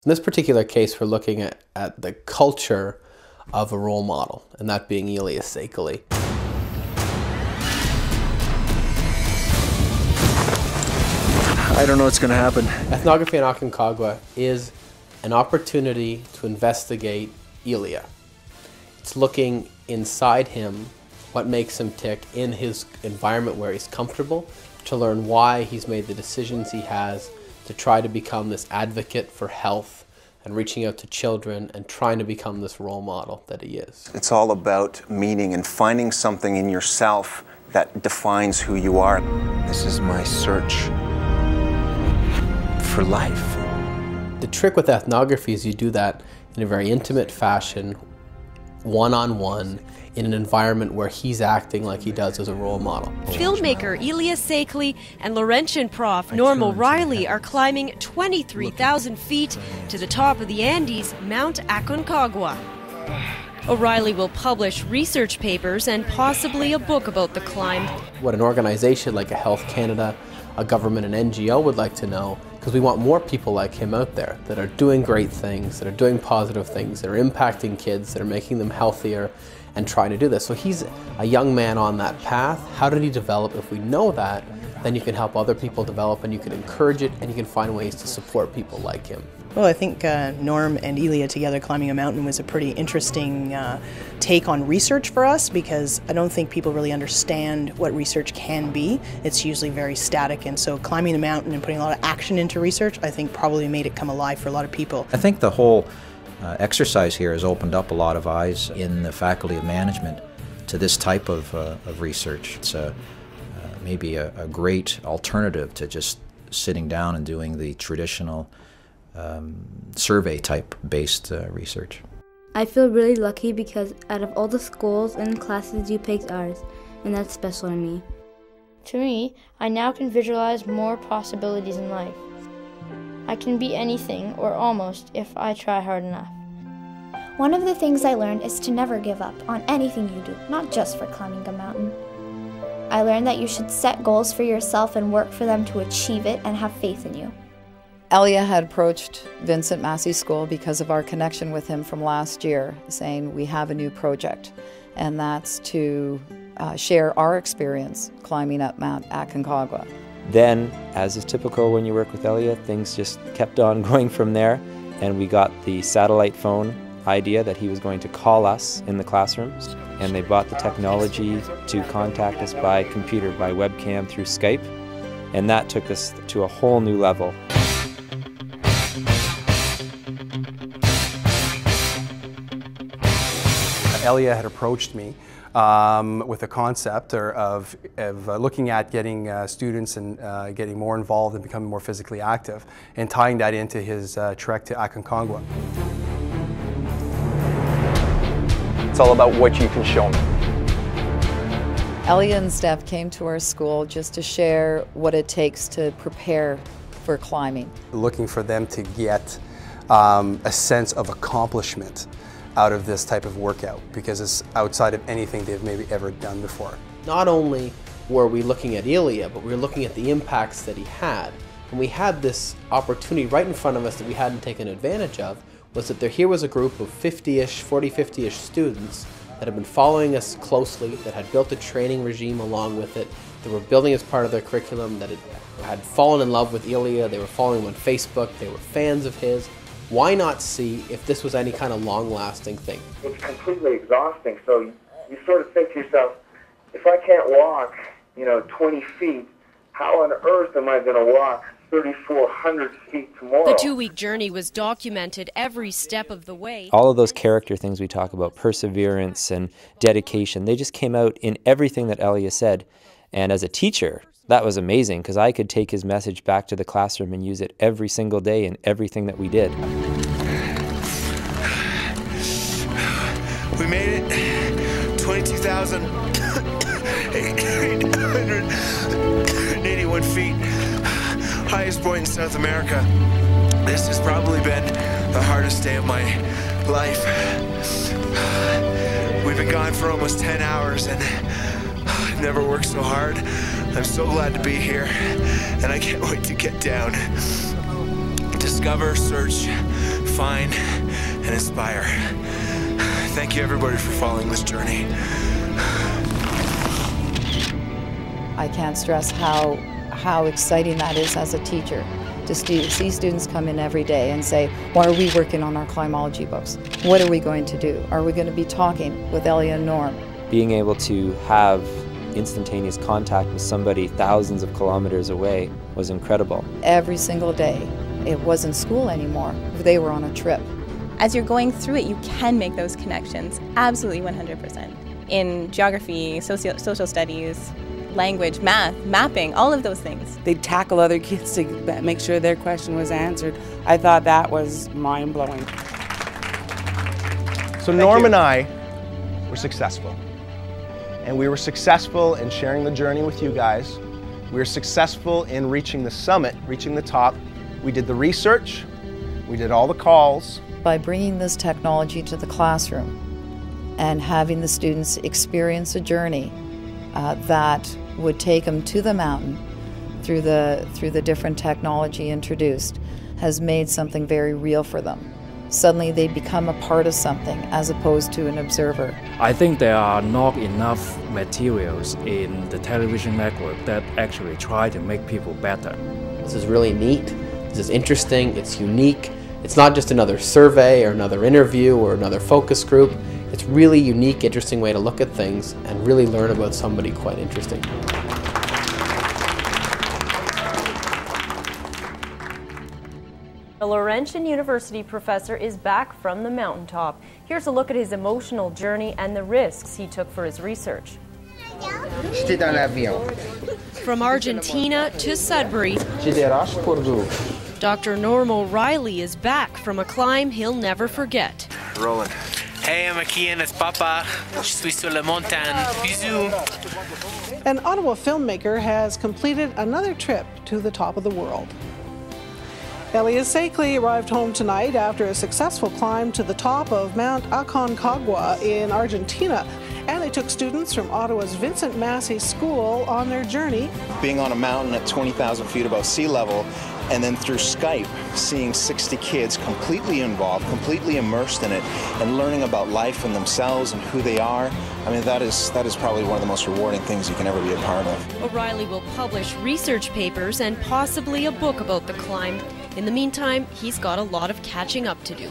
In this particular case, we're looking at the culture of a role model, and that being Elia Sekeli. I don't know what's going to happen. Ethnography in Aconcagua is an opportunity to investigate Elia. It's looking inside him, what makes him tick in his environment where he's comfortable, to learn why he's made the decisions he has to try to become this advocate for health and reaching out to children and trying to become this role model that he is. It's all about meaning and finding something in yourself that defines who you are. This is my search for life. The trick with ethnography is you do that in a very intimate fashion, one-on-one, in an environment where he's acting like he does as a role model. Filmmaker Elia Sekeli and Laurentian prof Norm O'Reilly are climbing 23,000 feet to the top of the Andes, Mount Aconcagua. O'Reilly will publish research papers and possibly a book about the climb. What an organization like a Health Canada, a government, an NGO would like to know, because we want more people like him out there that are doing great things, that are doing positive things, that are impacting kids, that are making them healthier, and trying to do this. So he's a young man on that path. How did he develop? If we know that, then you can help other people develop, and you can encourage it, and you can find ways to support people like him. Well, I think Norm and Elia together climbing a mountain was a pretty interesting take on research for us, because I don't think people really understand what research can be. It's usually very static, and so climbing a mountain and putting a lot of action into research, I think probably made it come alive for a lot of people. I think the whole exercise here has opened up a lot of eyes in the Faculty of Management to this type of research. It's maybe a great alternative to just sitting down and doing the traditional survey type based research. I feel really lucky because out of all the schools and classes you picked ours, and that's special to me. To me, I now can visualize more possibilities in life. I can be anything, or almost, if I try hard enough. One of the things I learned is to never give up on anything you do, not just for climbing a mountain. I learned that you should set goals for yourself and work for them to achieve it and have faith in you. Elia had approached Vincent Massey School because of our connection with him from last year, saying we have a new project, and that's to share our experience climbing up Mount Aconcagua. Then, as is typical when you work with Elia, things just kept on going from there, and we got the satellite phone idea that he was going to call us in the classrooms, and they bought the technology to contact us by computer, by webcam through Skype, and that took us to a whole new level. Elia had approached me with a concept of looking at getting students and getting more involved and becoming more physically active, and tying that into his trek to Aconcagua. It's all about what you can show me. Elia and Steph came to our school just to share what it takes to prepare for climbing. Looking for them to get a sense of accomplishment out of this type of workout, because it's outside of anything they've maybe ever done before. Not only were we looking at Elia, but we were looking at the impacts that he had. And we had this opportunity right in front of us that we hadn't taken advantage of, was that here was a group of 50-ish, 40, 50-ish students that had been following us closely, that had built a training regime along with it, that were building as part of their curriculum, that had fallen in love with Elia, they were following him on Facebook, they were fans of his. Why not see if this was any kind of long-lasting thing? It's completely exhausting, so you sort of think to yourself, if I can't walk, 20 feet, how on earth am I going to walk 3,400 feet tomorrow? The 2-week journey was documented every step of the way. All of those character things we talk about, perseverance and dedication, they just came out in everything that Elia said. And as a teacher, that was amazing, because I could take his message back to the classroom and use it every single day in everything that we did. We made it, 22,881 feet, highest point in South America. This has probably been the hardest day of my life. We've been gone for almost 10 hours and I've never worked so hard. I'm so glad to be here, and I can't wait to get down. Discover, search, define and inspire. Thank you everybody for following this journey. I can't stress how exciting that is as a teacher to see students come in every day and say, why are we working on our climatology books? What are we going to do? Are we going to be talking with Elia and Norm? Being able to have instantaneous contact with somebody thousands of kilometers away was incredible. Every single day. It wasn't school anymore. They were on a trip. As you're going through it, you can make those connections, absolutely 100%. In geography, social studies, language, math, mapping, all of those things. They'd tackle other kids to make sure their question was answered. I thought that was mind-blowing. So Norm and I were successful. And we were successful in sharing the journey with you guys. We were successful in reaching the summit, reaching the top. We did the research, we did all the calls. By bringing this technology to the classroom and having the students experience a journey that would take them to the mountain through the different technology introduced has made something very real for them. Suddenly they become a part of something as opposed to an observer. I think there are not enough materials in the television network that actually try to make people better. This is really neat, this is interesting, it's unique. It's not just another survey or another interview or another focus group. It's really unique, interesting way to look at things and really learn about somebody quite interesting. The Laurentian University professor is back from the mountaintop. Here's a look at his emotional journey and the risks he took for his research. From Argentina to Sudbury, Dr. Norm O'Reilly is back from a climb he'll never forget. Rolling. Hey, I'm Akian, it's Papa. Je suis sur la montagne. Bisous. An Ottawa filmmaker has completed another trip to the top of the world. Elia Sekley arrived home tonight after a successful climb to the top of Mount Aconcagua in Argentina. And they took students from Ottawa's Vincent Massey School on their journey. Being on a mountain at 20,000 feet above sea level, and then through Skype, seeing 60 kids completely involved, completely immersed in it, and learning about life and themselves and who they are. I mean, that is probably one of the most rewarding things you can ever be a part of. O'Reilly will publish research papers and possibly a book about the climb. In the meantime, he's got a lot of catching up to do.